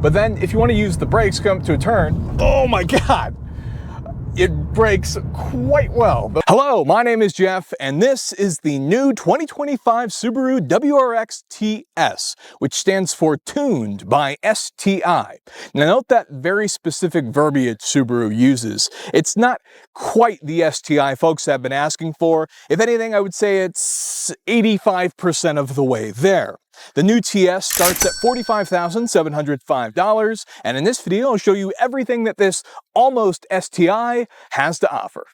But then if you want to use the brakes, come to a turn, oh my God, it brakes quite well. Hello, my name is Jeff, and this is the new 2025 Subaru WRX TS, which stands for Tuned by STI. Now note that very specific verbiage Subaru uses. It's not quite the STI folks have been asking for. If anything, I would say it's 85% of the way there. The new TS starts at $45,705, and in this video I'll show you everything that this almost STI has to offer.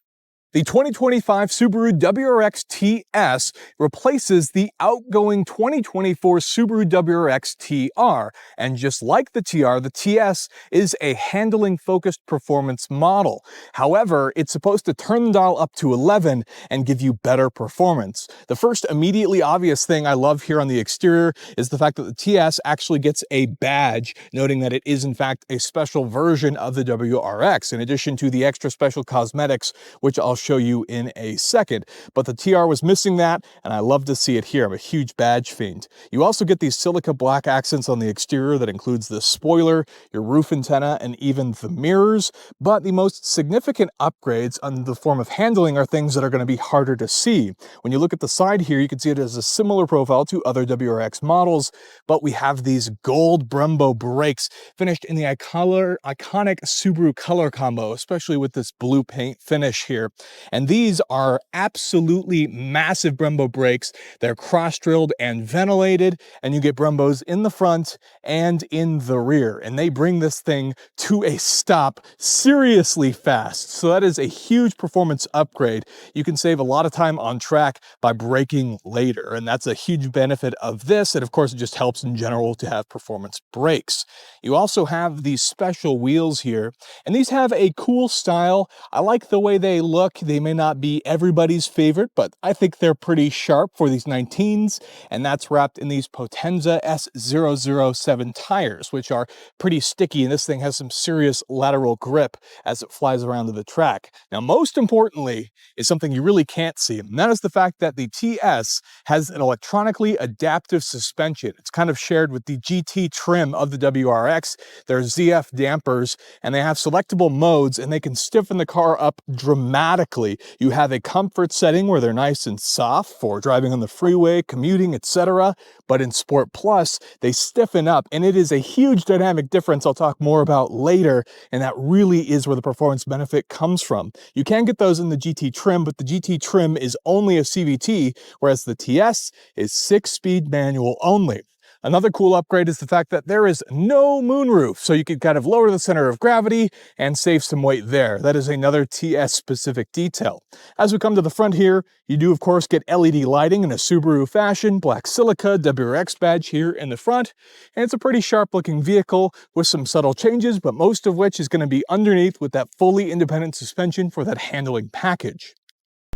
The 2025 Subaru WRX TS replaces the outgoing 2024 Subaru WRX TR, and just like the TR, the TS is a handling-focused performance model. However, it's supposed to turn the dial up to 11 and give you better performance. The first immediately obvious thing I love here on the exterior is the fact that the TS actually gets a badge, noting that it is in fact a special version of the WRX, in addition to the extra special cosmetics, which I'll show you in a second. But the TR was missing that, and I love to see it here. I'm a huge badge fiend. You also get these silica black accents on the exterior that includes the spoiler, your roof antenna, and even the mirrors. But the most significant upgrades on the form of handling are things that are going to be harder to see. When you look at the side here, you can see it has a similar profile to other WRX models, but we have these gold Brembo brakes finished in the iconic Subaru color combo, especially with this blue paint finish here. And these are absolutely massive Brembo brakes. They're cross-drilled and ventilated, and you get Brembos in the front and in the rear. And they bring this thing to a stop seriously fast. So that is a huge performance upgrade. You can save a lot of time on track by braking later, and that's a huge benefit of this. And of course, it just helps in general to have performance brakes. You also have these special wheels here, and these have a cool style. I like the way they look. They may not be everybody's favorite, but I think they're pretty sharp for these 19s, and that's wrapped in these Potenza S007 tires, which are pretty sticky, and this thing has some serious lateral grip as it flies around to the track. Now, most importantly is something you really can't see, and that is the fact that the TS has an electronically adaptive suspension. It's kind of shared with the GT trim of the WRX. They're ZF dampers, and they have selectable modes, and they can stiffen the car up dramatically. You have a comfort setting where they're nice and soft for driving on the freeway, commuting, etc. But in Sport Plus, they stiffen up, and it is a huge dynamic difference I'll talk more about later, and that really is where the performance benefit comes from. You can get those in the GT trim, but the GT trim is only a CVT, whereas the TS is 6-speed manual only. Another cool upgrade is the fact that there is no moonroof, so you can kind of lower the center of gravity and save some weight there. That is another TS-specific detail. As we come to the front here, you do of course get LED lighting in a Subaru fashion, black silica, WRX badge here in the front, and it's a pretty sharp-looking vehicle with some subtle changes, but most of which is going to be underneath with that fully independent suspension for that handling package.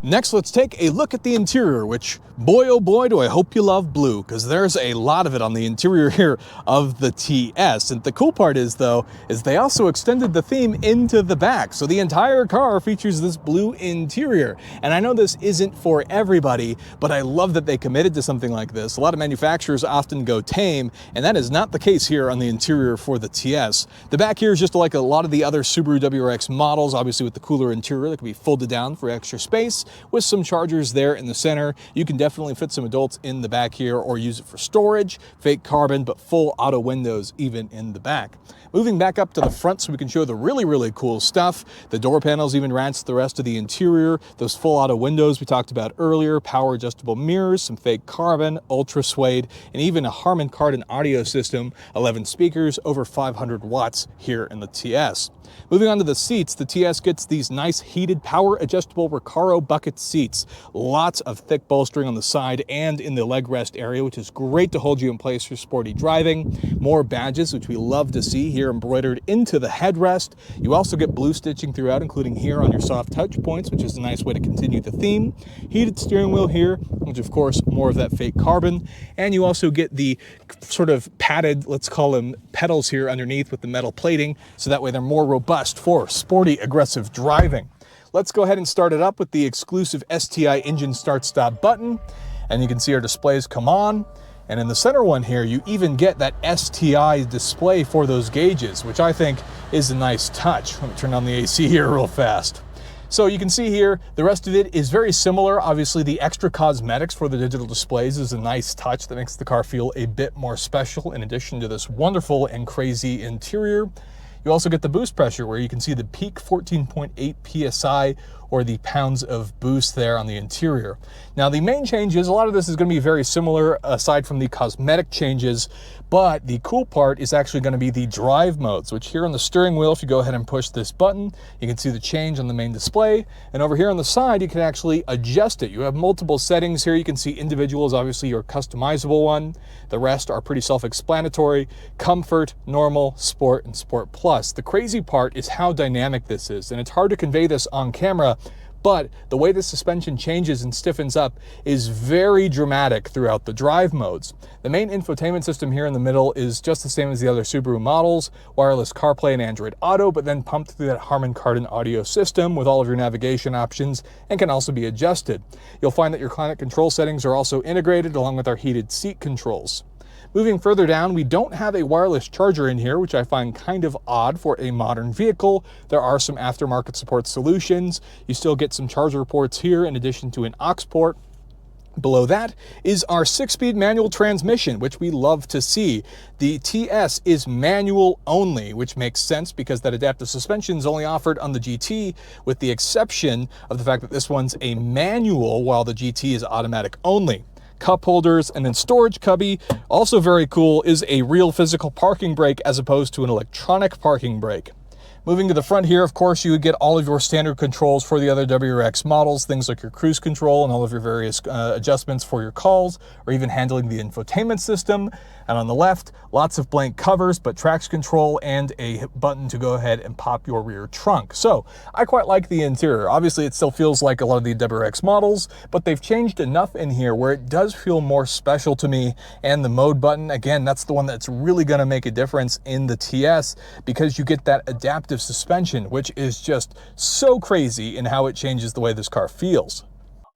Next, let's take a look at the interior, which, boy oh boy, do I hope you love blue, because there's a lot of it on the interior here of the TS. And the cool part is, though, is they also extended the theme into the back. So the entire car features this blue interior. And I know this isn't for everybody, but I love that they committed to something like this. A lot of manufacturers often go tame, and that is not the case here on the interior for the TS. The back here is just like a lot of the other Subaru WRX models, obviously with the cooler interior that can be folded down for extra space. With some chargers there in the center. You can definitely fit some adults in the back here or use it for storage, fake carbon, but full auto windows even in the back. Moving back up to the front so we can show the really cool stuff. The door panels even match the rest of the interior. Those full auto windows we talked about earlier, power adjustable mirrors, some fake carbon, ultra suede, and even a Harman Kardon audio system, 11 speakers, over 500 watts here in the TS. Moving on to the seats, the TS gets these nice heated power adjustable Recaro bucket seats. Lots of thick bolstering on the side and in the leg rest area, which is great to hold you in place for sporty driving. More badges, which we love to see here embroidered into the headrest. You also get blue stitching throughout, including here on your soft touch points, which is a nice way to continue the theme. Heated steering wheel here, which of course more of that fake carbon. And you also get the sort of padded, let's call them pedals here underneath with the metal plating, so that way they're more robust for sporty, aggressive driving. Let's go ahead and start it up with the exclusive STI engine start-stop button, and you can see our displays come on. And in the center one here, you even get that STI display for those gauges, which I think is a nice touch. Let me turn on the AC here real fast. So you can see here, the rest of it is very similar. Obviously, the extra cosmetics for the digital displays is a nice touch that makes the car feel a bit more special, in addition to this wonderful and crazy interior. You also get the boost pressure, where you can see the peak 14.8 PSI, or the pounds of boost there on the interior. Now, the main changes, a lot of this is going to be very similar aside from the cosmetic changes, but the cool part is actually going to be the drive modes, which here on the steering wheel, if you go ahead and push this button, you can see the change on the main display. And over here on the side, you can actually adjust it. You have multiple settings here. You can see individual is obviously your customizable one. The rest are pretty self-explanatory: comfort, normal, sport, and sport plus. The crazy part is how dynamic this is, and it's hard to convey this on camera, but the way the suspension changes and stiffens up is very dramatic throughout the drive modes. The main infotainment system here in the middle is just the same as the other Subaru models: wireless CarPlay and Android Auto, but then pumped through that Harman Kardon audio system with all of your navigation options, and can also be adjusted. You'll find that your climate control settings are also integrated along with our heated seat controls. Moving further down, we don't have a wireless charger in here, which I find kind of odd for a modern vehicle. There are some aftermarket support solutions. You still get some charger ports here in addition to an aux port. Below that is our 6-speed manual transmission, which we love to see. The TS is manual only, which makes sense because that adaptive suspension is only offered on the GT, with the exception of the fact that this one's a manual while the GT is automatic only. Cup holders, and then storage cubby. Also very cool is a real physical parking brake as opposed to an electronic parking brake. Moving to the front here, of course, you would get all of your standard controls for the other WRX models, things like your cruise control and all of your various adjustments for your calls, or even handling the infotainment system. And on the left, lots of blank covers, but traction control and a button to go ahead and pop your rear trunk. So I quite like the interior. Obviously, it still feels like a lot of the WRX models, but they've changed enough in here where it does feel more special to me. And the mode button, again, that's the one that's really going to make a difference in the TS, because you get that adaptive suspension, which is just so crazy in how it changes the way this car feels.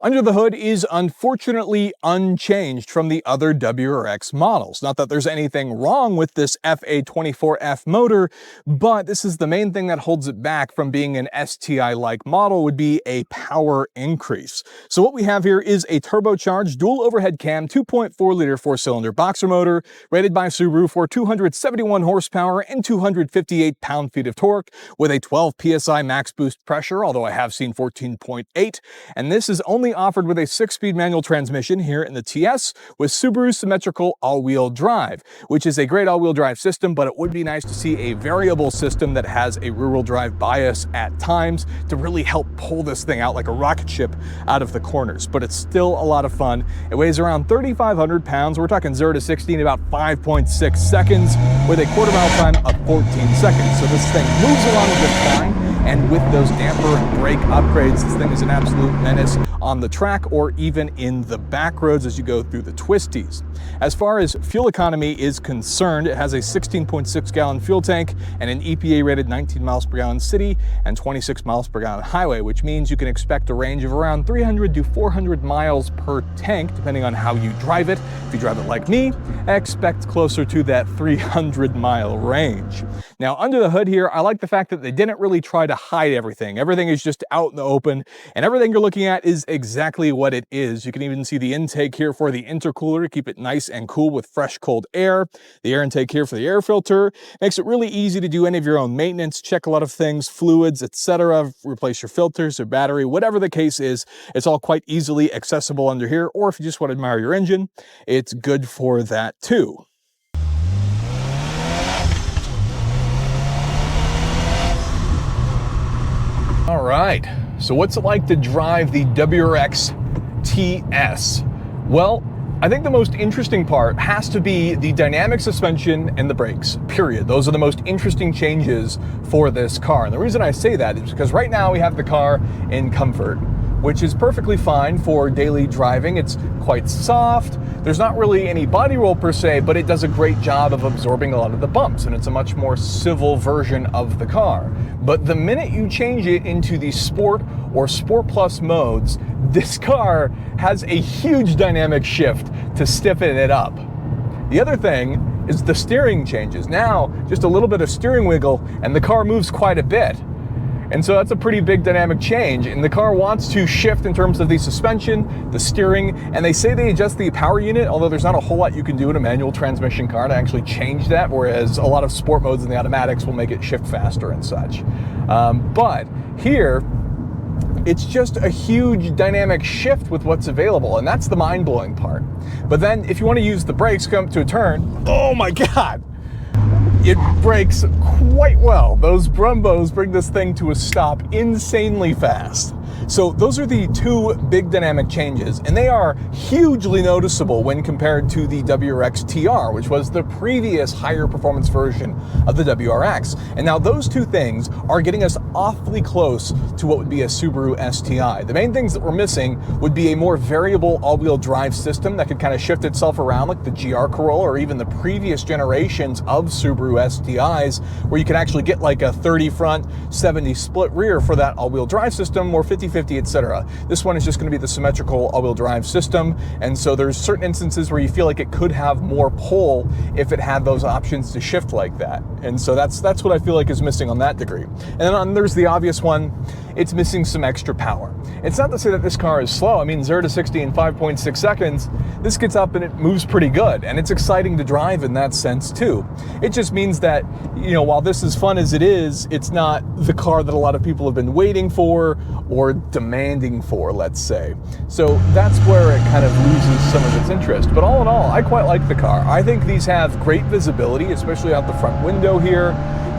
Under the hood is unfortunately unchanged from the other WRX models. Not that there's anything wrong with this FA24F motor, but this is the main thing that holds it back from being an STI-like model, would be a power increase. So what we have here is a turbocharged dual overhead cam 2.4-liter 4-cylinder boxer motor, rated by Subaru for 271 horsepower and 258 pound-feet of torque, with a 12 PSI max boost pressure, although I have seen 14.8, and this is only offered with a 6-speed manual transmission here in the TS with Subaru symmetrical all-wheel drive, which is a great all-wheel drive system, but it would be nice to see a variable system that has a rear-wheel drive bias at times to really help pull this thing out like a rocket ship out of the corners. But it's still a lot of fun. It weighs around 3,500 pounds. We're talking 0 to 60 in about 5.6 seconds with a quarter-mile time of 14 seconds. So this thing moves along just fine. And with those damper and brake upgrades, this thing is an absolute menace on the track or even in the back roads as you go through the twisties. As far as fuel economy is concerned, it has a 16.6 gallon fuel tank and an EPA rated 19 miles per gallon city and 26 miles per gallon highway, which means you can expect a range of around 300 to 400 miles per tank, depending on how you drive it. If you drive it like me, expect closer to that 300-mile range. Now, under the hood here, I like the fact that they didn't really try to hide everything. Everything is just out in the open, and everything you're looking at is exactly what it is. You can even see the intake here for the intercooler to keep it nice and cool with fresh, cold air. The air intake here for the air filter makes it really easy to do any of your own maintenance, check a lot of things, fluids, etc., replace your filters or battery, whatever the case is. It's all quite easily accessible under here, or if you just want to admire your engine, it's good for that too. All right, so what's it like to drive the WRX TS? Well, I think the most interesting part has to be the dynamic suspension and the brakes, period. Those are the most interesting changes for this car. And the reason I say that is because right now we have the car in comfort, which is perfectly fine for daily driving. It's quite soft. There's not really any body roll per se, but it does a great job of absorbing a lot of the bumps, and it's a much more civil version of the car. But the minute you change it into the Sport or Sport Plus modes, this car has a huge dynamic shift to stiffen it up. The other thing is the steering changes. Now, just a little bit of steering wiggle and the car moves quite a bit. And so that's a pretty big dynamic change. And the car wants to shift in terms of the suspension, the steering, and they say they adjust the power unit, although there's not a whole lot you can do in a manual transmission car to actually change that, whereas a lot of sport modes in the automatics will make it shift faster and such. But here, it's just a huge dynamic shift with what's available, and that's the mind-blowing part. But then if you want to use the brakes, come to a turn, oh my God! It brakes quite well. Those Brembos bring this thing to a stop insanely fast. So those are the two big dynamic changes, and they are hugely noticeable when compared to the WRX TR, which was the previous higher performance version of the WRX. And now those two things are getting us awfully close to what would be a Subaru STI. The main things that we're missing would be a more variable all-wheel drive system that could kind of shift itself around like the GR Corolla or even the previous generations of Subaru STIs, where you can actually get like a 30 front, 70 split rear for that all-wheel drive system, or 50-50, etc. This one is just going to be the symmetrical all-wheel drive system, and so there's certain instances where you feel like it could have more pull if it had those options to shift like that. And so that's what I feel like is missing on that degree. And then there's the obvious one, it's missing some extra power. It's not to say that this car is slow. I mean, 0 to 60 in 5.6 seconds, this gets up and it moves pretty good, and it's exciting to drive in that sense too. It just means that, you know, while this is fun as it is, it's not the car that a lot of people have been waiting for or demanding for, let's say. So that's where it kind of loses some of its interest. But all in all, I quite like the car. I think these have great visibility, especially out the front window here.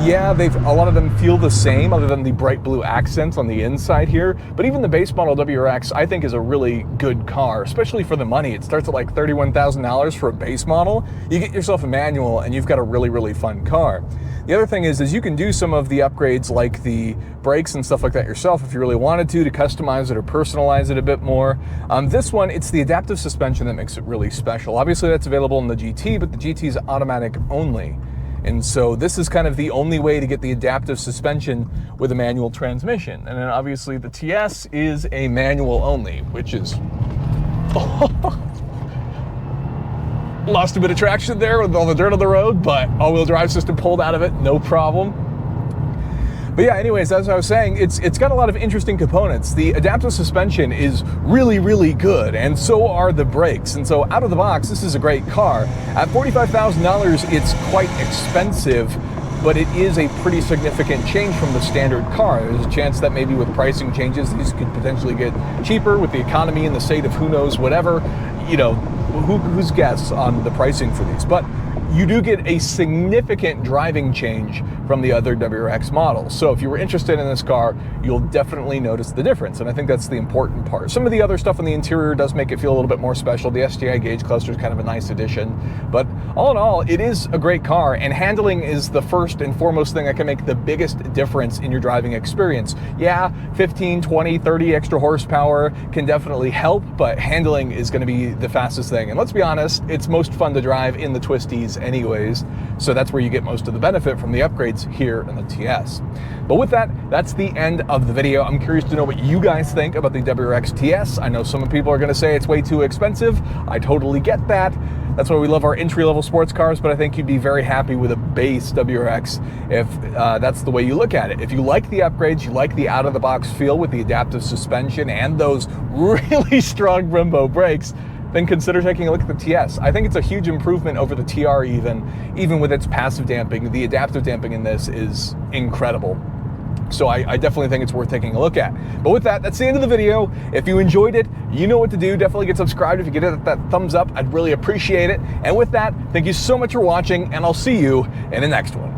Yeah, a lot of them feel the same other than the bright blue accents on the inside here, but even the base model WRX I think is a really good car, especially for the money. It starts at like $31,000 for a base model. You get yourself a manual and you've got a really, really fun car. The other thing is you can do some of the upgrades like the brakes and stuff like that yourself if you really wanted to customize it or personalize it a bit more. This one, it's the adaptive suspension that makes it really special. Obviously that's available in the GT, but the GT is automatic only. And so this is kind of the only way to get the adaptive suspension with a manual transmission. And then obviously the TS is a manual only, which is... Lost a bit of traction there with all the dirt on the road, but all-wheel drive system pulled out of it, no problem. But yeah, anyways, as I was saying, it's got a lot of interesting components. The adaptive suspension is really, really good, and so are the brakes. And so out of the box, this is a great car. At $45,000, it's quite expensive, but it is a pretty significant change from the standard car. There's a chance that maybe with pricing changes, these could potentially get cheaper with the economy and the state of who knows whatever. You know, who's guess on the pricing for these? But you do get a significant driving change from the other WRX models. So if you were interested in this car, you'll definitely notice the difference, and I think that's the important part. Some of the other stuff on the interior does make it feel a little bit more special. The STI gauge cluster is kind of a nice addition, but all in all, it is a great car, and handling is the first and foremost thing that can make the biggest difference in your driving experience. Yeah, 15, 20, 30 extra horsepower can definitely help, but handling is going to be the fastest thing. And let's be honest, it's most fun to drive in the twisties anyways, so that's where you get most of the benefit from the upgrades here in the TS. But with that, that's the end of the video. I'm curious to know what you guys think about the WRX TS. I know some people are going to say it's way too expensive. I totally get that. That's why we love our entry-level sports cars, but I think you'd be very happy with a base WRX if that's the way you look at it. If you like the upgrades, you like the out-of-the-box feel with the adaptive suspension and those really strong Brembo brakes, then consider taking a look at the TS. I think it's a huge improvement over the TR even with its passive damping. The adaptive damping in this is incredible. So I definitely think it's worth taking a look at. But with that, that's the end of the video. If you enjoyed it, you know what to do. Definitely get subscribed. If you get that thumbs up, I'd really appreciate it. And with that, thank you so much for watching, and I'll see you in the next one.